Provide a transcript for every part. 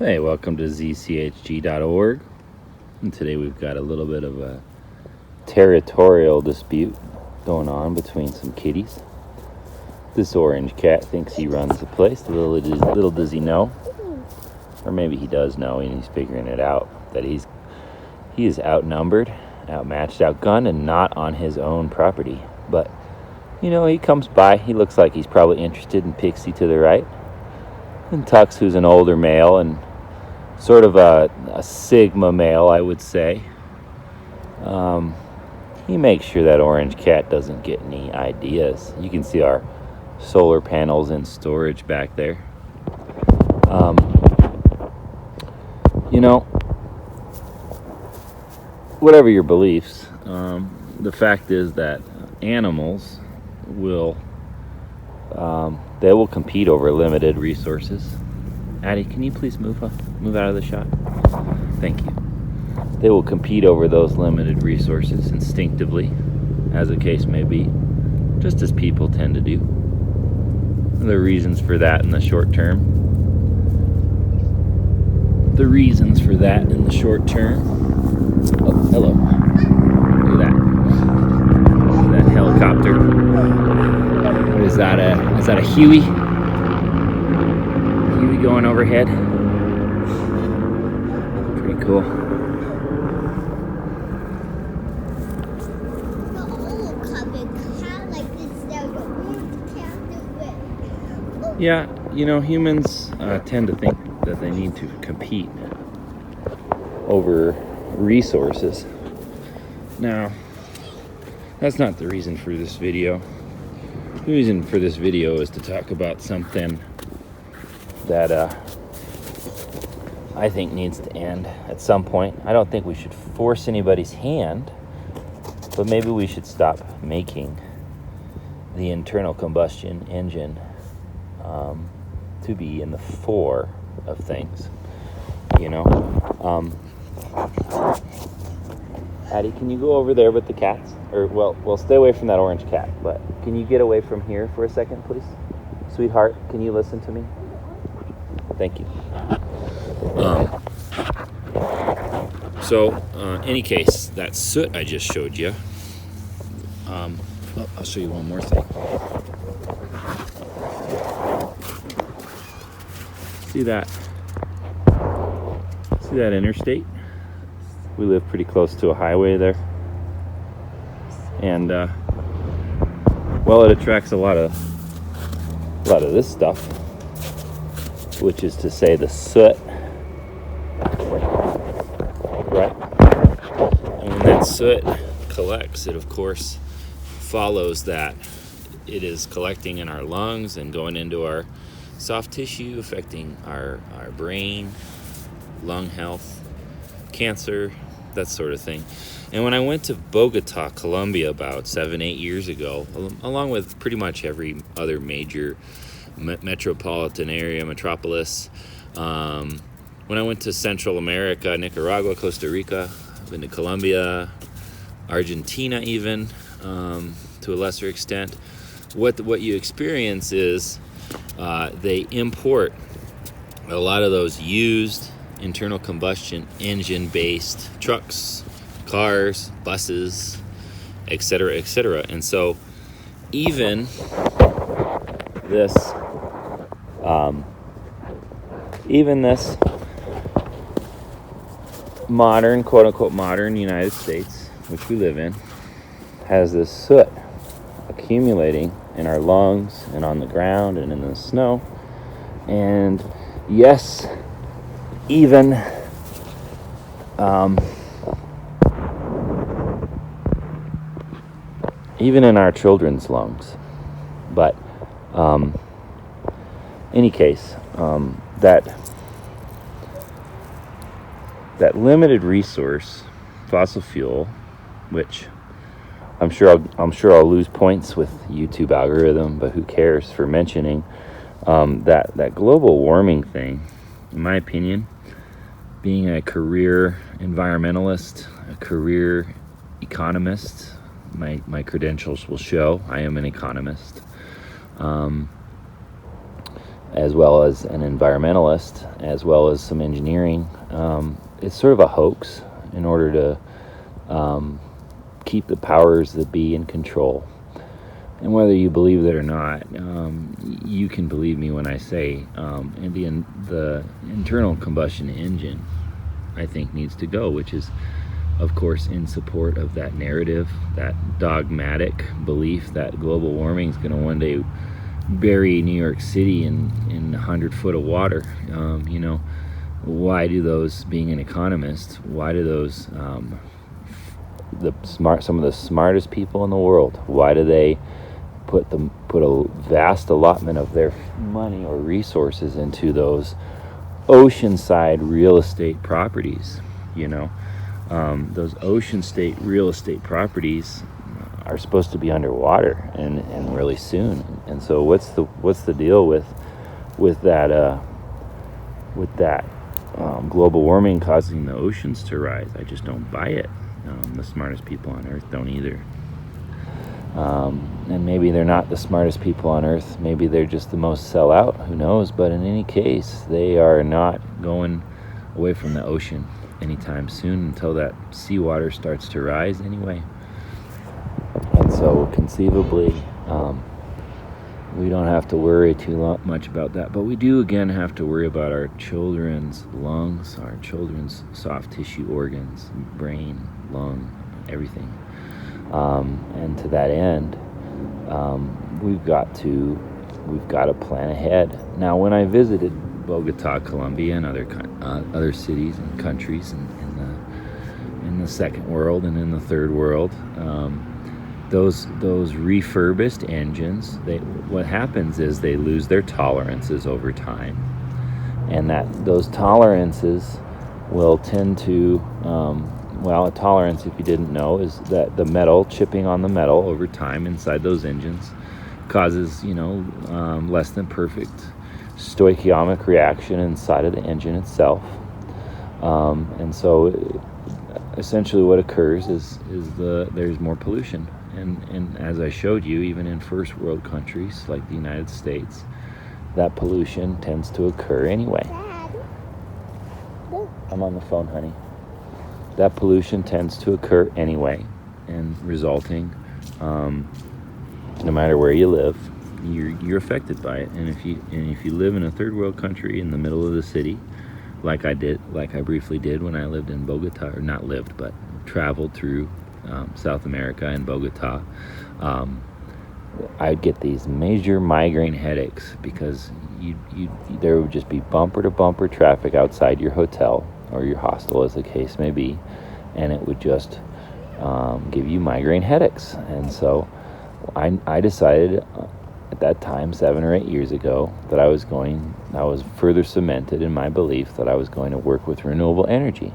Hey, welcome to zchg.org. And today we've got a little bit of a territorial dispute going on between some kitties. This orange cat thinks he runs the place. Little does he know, or maybe he does know, and he's figuring it out, that he is outnumbered, outmatched, outgunned, and not on his own property. But, he comes by. He looks like he's probably interested in Pixie to the right. And Tux, who's an older male and sort of a Sigma male, I would say. He makes sure that orange cat doesn't get any ideas. You can see our solar panels in storage back there. Whatever your beliefs, the fact is that animals will compete over limited resources. Addie, can you please move out of the shot? Thank you. They will compete over those limited resources instinctively, as the case may be, just as people tend to do. The reasons for that in the short term. Oh, hello. Look at that helicopter. What is that? Is that a Huey? Huey going overhead? Pretty cool. Yeah, humans tend to think that they need to compete over resources. Now, that's not the reason for this video. The reason for this video is to talk about something that I think needs to end at some point. I don't think we should force anybody's hand, but maybe we should stop making the internal combustion engine to be in the fore of things. Addie, can you go over there with the cats? Or, well, stay away from that orange cat, but can you get away from here for a second, please? Sweetheart, can you listen to me? Thank you. Any case, that soot I just showed you, I'll show you one more thing. See that interstate? We live pretty close to a highway there. And, it attracts a lot of this stuff, which is to say the soot, right? And when that soot collects, it of course follows that it is collecting in our lungs and going into our soft tissue, affecting our brain, lung health, cancer, that sort of thing. And when I went to Bogota, Colombia about 7-8 years ago, along with pretty much every other major metropolitan area, metropolis, when I went to Central America, Nicaragua, Costa Rica, I've been to Colombia, Argentina even, to a lesser extent, what you experience is they import a lot of those used internal combustion engine based trucks, cars, buses, etc., etc. And so even this modern, quote unquote modern United States, which we live in, has this soot accumulating in our lungs and on the ground and in the snow. And yes, even in our children's lungs. But any case, that limited resource, fossil fuel, which I'm sure I'll lose points with YouTube algorithm, but who cares for mentioning that global warming thing. In my opinion, being a career environmentalist, a career economist, my credentials will show I am an economist. as well as an environmentalist, as well as some engineering. It's sort of a hoax in order to keep the powers that be in control. And whether you believe it or not, you can believe me when I say the internal combustion engine, I think, needs to go, which is, of course, in support of that narrative, that dogmatic belief that global warming is going to one day bury New York City in 100 foot of water. Why do those, being an economist, why do those some of the smartest people in the world, why do they put a vast allotment of their money or resources into those oceanside real estate properties? Those ocean state real estate properties are supposed to be underwater and really soon. And so what's the deal with that global warming causing the oceans to rise? I just don't buy it. The smartest people on earth don't either. And maybe they're not the smartest people on earth. Maybe they're just the most sell out. Who knows? But in any case, they are not going away from the ocean anytime soon until that seawater starts to rise anyway. And so conceivably, we don't have to worry too much about that. But we do, again, have to worry about our children's lungs, our children's soft tissue organs, brain, lung, everything. And to that end, we've got to plan ahead. Now, when I visited Bogota, Colombia, and other cities and countries in the second world and in the third world, those refurbished engines, what happens is they lose their tolerances over time, and those tolerances will tend to a tolerance, if you didn't know, is that the metal chipping on the metal over time inside those engines causes less than perfect stoichiometric reaction inside of the engine itself, and so essentially what occurs is there's more pollution, and as I showed you, even in first world countries like the United States, that pollution tends to occur anyway. I'm on the phone, honey. That pollution tends to occur anyway, and resulting, no matter where you live, you're affected by it. And if you live in a third world country in the middle of the city, like I briefly did when I lived in Bogota, or not lived, but traveled through South America and Bogota, I'd get these major migraine headaches because there would just be bumper to bumper traffic outside your hotel or your hostel, as the case may be, and it would just give you migraine headaches. And so I decided at that time, 7 or 8 years ago, that I was further cemented in my belief that I was going to work with renewable energy.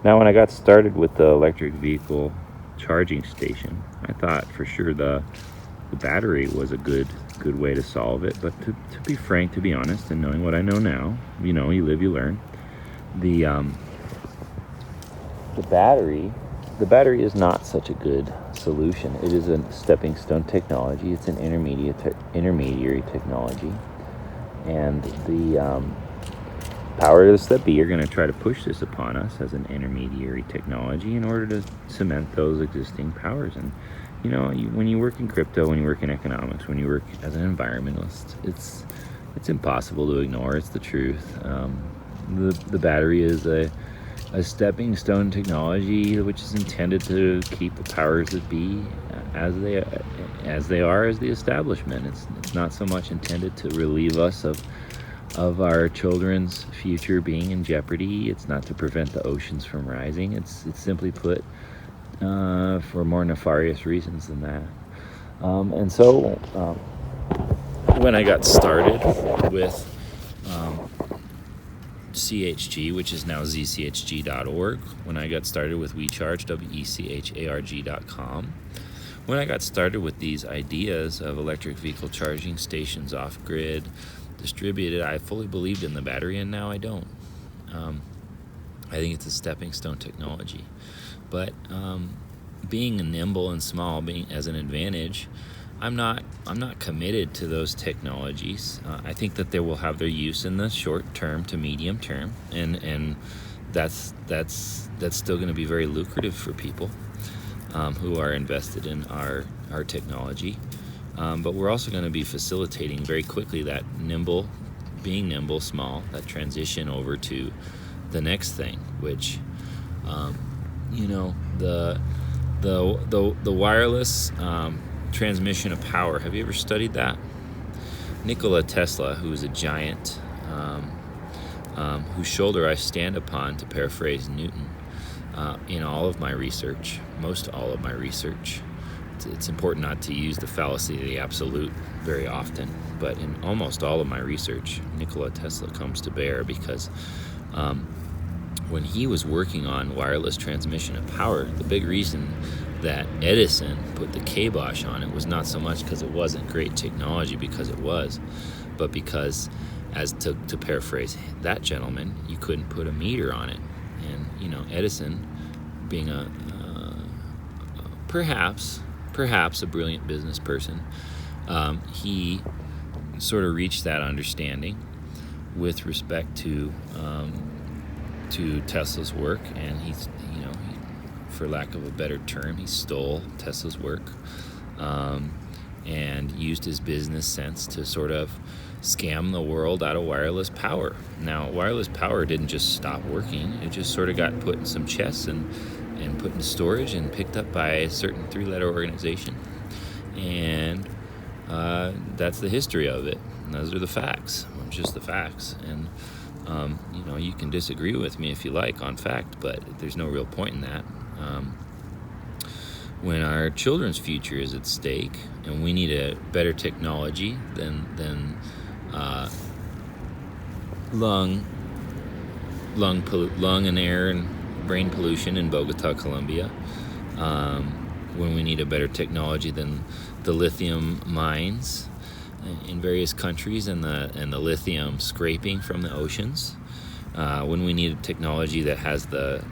Now, when I got started with the electric vehicle charging station, I thought for sure the battery was a good way to solve it. But to be frank, to be honest, and knowing what I know now, you live, you learn. The battery is not such a good solution. It is a stepping stone technology. It's an intermediary technology, and the powers that be are going to try to push this upon us as an intermediary technology in order to cement those existing powers. And when you work in crypto, when you work in economics, when you work as an environmentalist, it's impossible to ignore. It's the truth. The battery is a stepping stone technology which is intended to keep the powers that be as they are as the establishment. It's not so much intended to relieve us of our children's future being in jeopardy. It's not to prevent the oceans from rising. It's simply put for more nefarious reasons than that. And so when I got started with CHG, which is now zchg.org, when I got started with WeCharge, WECHARG.com, when I got started with these ideas of electric vehicle charging stations off-grid, distributed, I fully believed in the battery, and now I don't. I think it's a stepping stone technology. But being nimble and small, being as an advantage, I'm not committed to those technologies. I think that they will have their use in the short term to medium term, and that's still going to be very lucrative for people who are invested in our technology. But we're also going to be facilitating very quickly that being nimble, small, that transition over to the next thing, which the wireless transmission of power. Have you ever studied that? Nikola Tesla, who is a giant, whose shoulder I stand upon, to paraphrase Newton, in all of my research, most all of my research. It's important not to use the fallacy of the absolute very often, but in almost all of my research, Nikola Tesla comes to bear, because when he was working on wireless transmission of power, the big reason that Edison put the kibosh on it was not so much because it wasn't great technology, because it was, but because, as to paraphrase that gentleman, you couldn't put a meter on it. And Edison, being a perhaps a brilliant business person, he sort of reached that understanding with respect to Tesla's work, and he, for lack of a better term, he stole Tesla's work and used his business sense to sort of scam the world out of wireless power. Now, wireless power didn't just stop working; it just sort of got put in some chests and put in storage and picked up by a certain 3-letter organization, and that's the history of it. And those are the facts. Just the facts. And you can disagree with me if you like on fact, but there's no real point in that. When our children's future is at stake, and we need a better technology than lung and air and brain pollution in Bogota, Colombia, when we need a better technology than the lithium mines in various countries and the lithium scraping from the oceans, when we need a technology that has the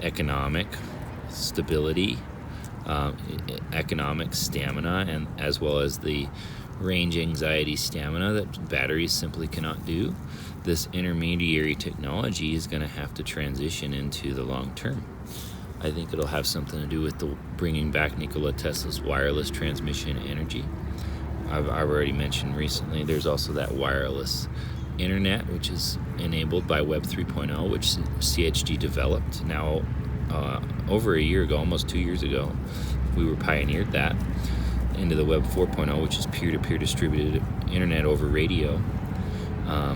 economic stability, economic stamina, and as well as the range anxiety stamina that batteries simply cannot do, this intermediary technology is going to have to transition into the long term. I think it'll have something to do with bringing back Nikola Tesla's wireless transmission energy. I've already mentioned recently, there's also that wireless internet, which is enabled by Web 3.0, which CHG developed. Now, over a year ago, almost 2 years ago, we pioneered that into the Web 4.0, which is peer-to-peer distributed internet over radio,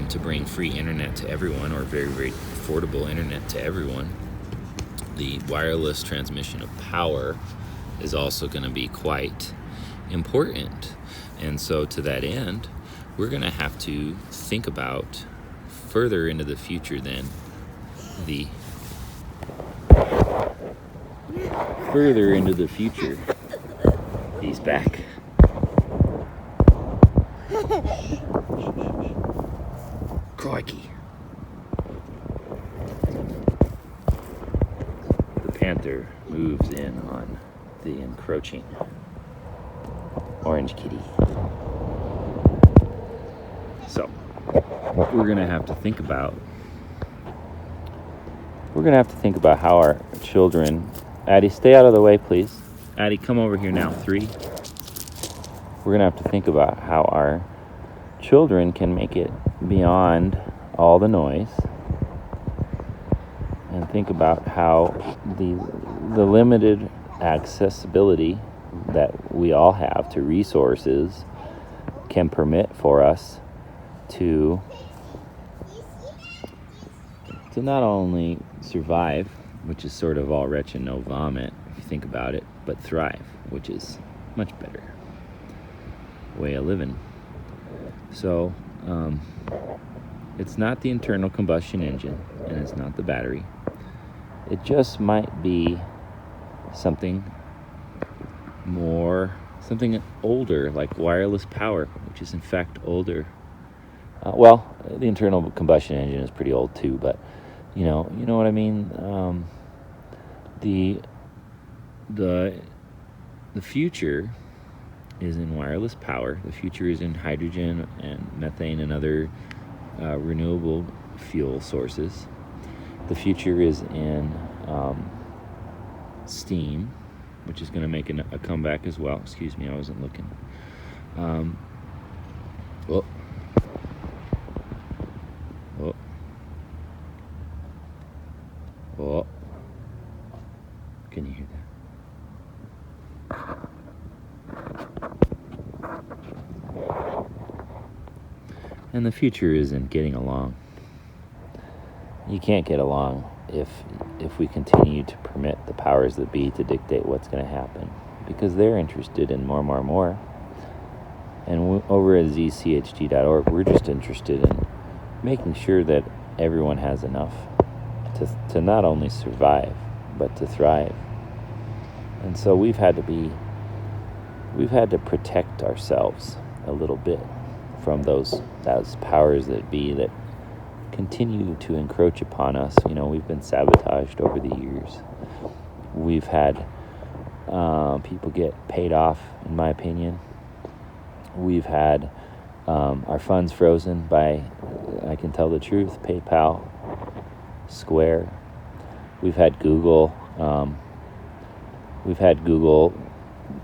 to bring free internet to everyone, or very, very affordable internet to everyone. The wireless transmission of power is also going to be quite important. And so to that end, we're going to have to think about further into the future than the He's back. Crikey. The panther moves in on the encroaching orange kitty. So, we're going to have to think about how our children... Addie, stay out of the way, please. Addie, come over here now. 3. We're going to have to think about how our children can make it beyond all the noise, and think about how the limited accessibility that we all have to resources can permit for us to not only survive, which is sort of all retch and no vomit if you think about it, but thrive, which is much better way of living. So it's not the internal combustion engine, and it's not the battery. It just might be something older, like wireless power, which is in fact older. The internal combustion engine is pretty old too, but you know what I mean. The future is in wireless power. The future is in hydrogen and methane and other renewable fuel sources. The future is in steam, which is going to make a comeback as well. Excuse me, I wasn't looking. Oh. Oh. Oh. Can you hear that? And the future is in getting along. You can't get along if we continue to permit the powers that be to dictate what's going to happen, because they're interested in more. And over at zchg.org, we're just interested in making sure that everyone has enough to not only survive, but to thrive. And so we've had to protect ourselves a little bit from those powers that be that continue to encroach upon us. You know, we've been sabotaged over the years. We've had people get paid off, in my opinion. We've had our funds frozen by, I can tell the truth, PayPal, Square. We've had Google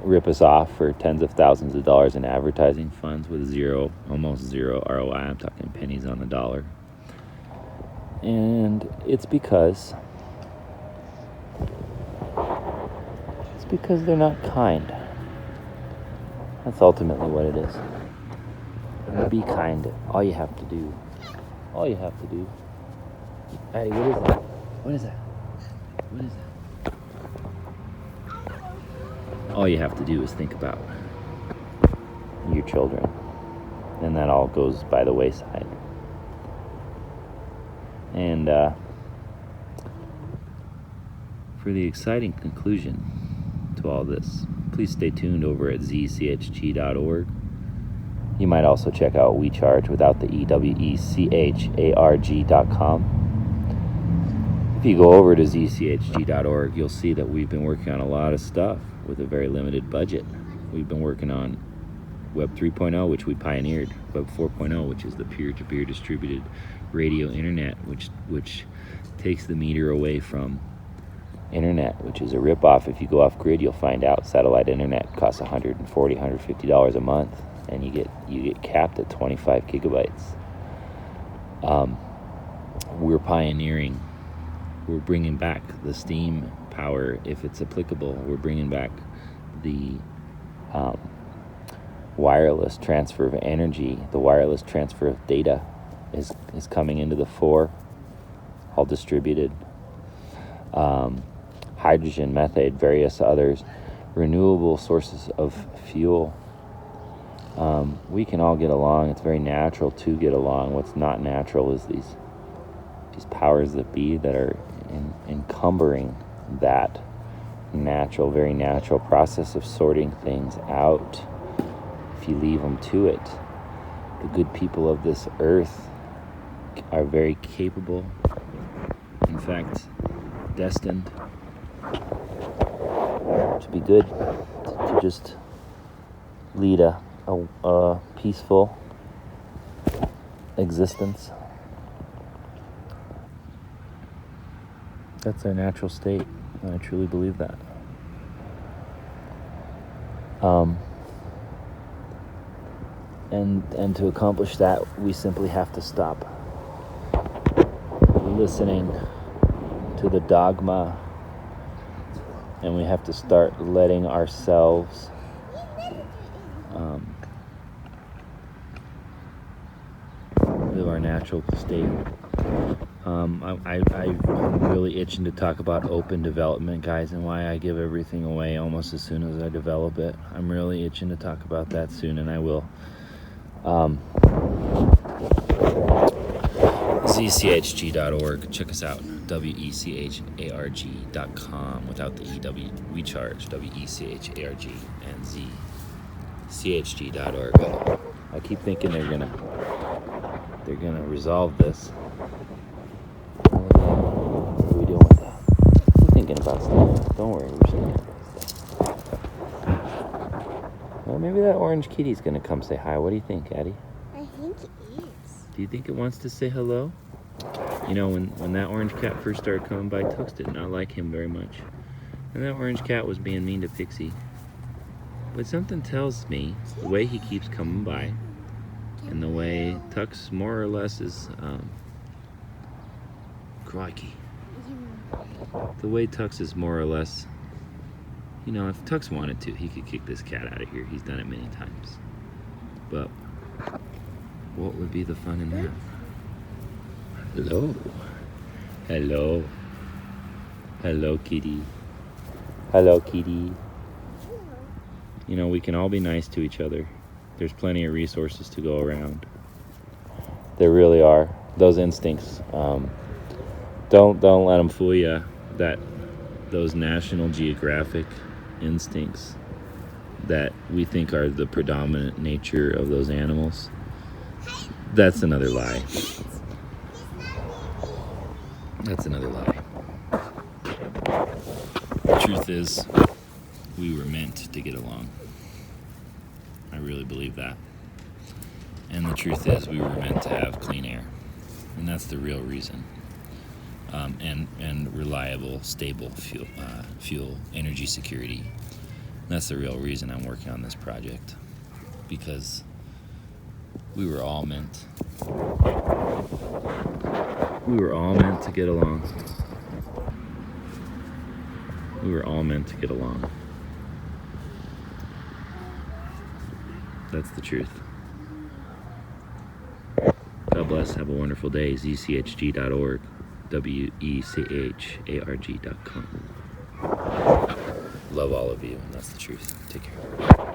rip us off for tens of thousands of dollars in advertising funds with almost zero ROI. I'm talking pennies on the dollar. And it's because they're not kind. That's ultimately what it is. Be kind. All you have to do. Addie, what is that? All you have to do is think about your children, and that all goes by the wayside. And for the exciting conclusion to all this, please stay tuned over at zchg.org. You might also check out WeCharge without the EWECHARG.com. If you go over to zchg.org, you'll see that we've been working on a lot of stuff with a very limited budget. We've been working on Web 3.0, which we pioneered, Web 4.0, which is the peer-to-peer distributed radio internet, which takes the meter away from internet, which is a ripoff. If you go off grid, you'll find out satellite internet costs $140, $150 a month, and you get capped at 25 gigabytes. We're pioneering. We're bringing back the steam power if it's applicable. We're bringing back the wireless transfer of energy. The wireless transfer of data is coming into the fore, all distributed. Hydrogen, methane, various others, renewable sources of fuel. We can all get along. It's very natural to get along. What's not natural is these powers that be that are encumbering that very natural process of sorting things out. If you leave them to it, the good people of this earth are very capable, in fact, destined to be good, to just lead a peaceful existence. That's our natural state, and I truly believe that. And to accomplish that, we simply have to stop listening to the dogma, and we have to start letting ourselves live our natural state. I'm really itching to talk about open development, guys, and why I give everything away almost as soon as I develop it. I'm really itching to talk about that soon, and I will. ZCHG.org. Check us out. WECHARG.com without the EW. WeCharge. WECHARG and ZCHG.org. I keep thinking they're gonna resolve this. What are we doing with that? We're thinking about stuff. Don't worry, we're just thinking about stuff. Well, maybe that orange kitty's gonna come say hi. What do you think, Addie? I think it is. Do you think it wants to say hello? You know, when that orange cat first started coming by, Tux did not like him very much. And that orange cat was being mean to Pixie. But something tells me, the way he keeps coming by, and the way Tux more or less is, crikey. The way Tux is more or less, you know, if Tux wanted to, he could kick this cat out of here. He's done it many times. But what would be the fun in that? Hello. Hello. Hello, kitty. Hello, kitty. You know, we can all be nice to each other. There's plenty of resources to go around. There really are. Those instincts. Don't let them fool you. Those National Geographic instincts that we think are the predominant nature of those animals. That's another lie. That's another lie. The truth is, we were meant to get along. I really believe that. And the truth is, we were meant to have clean air. And that's the real reason. And reliable, stable fuel, energy security. That's the real reason I'm working on this project. Because we were all meant to get along. We were all meant to get along. That's the truth. God bless. Have a wonderful day. zchg.org. WECHARG.com. Love all of you, and that's the truth. Take care.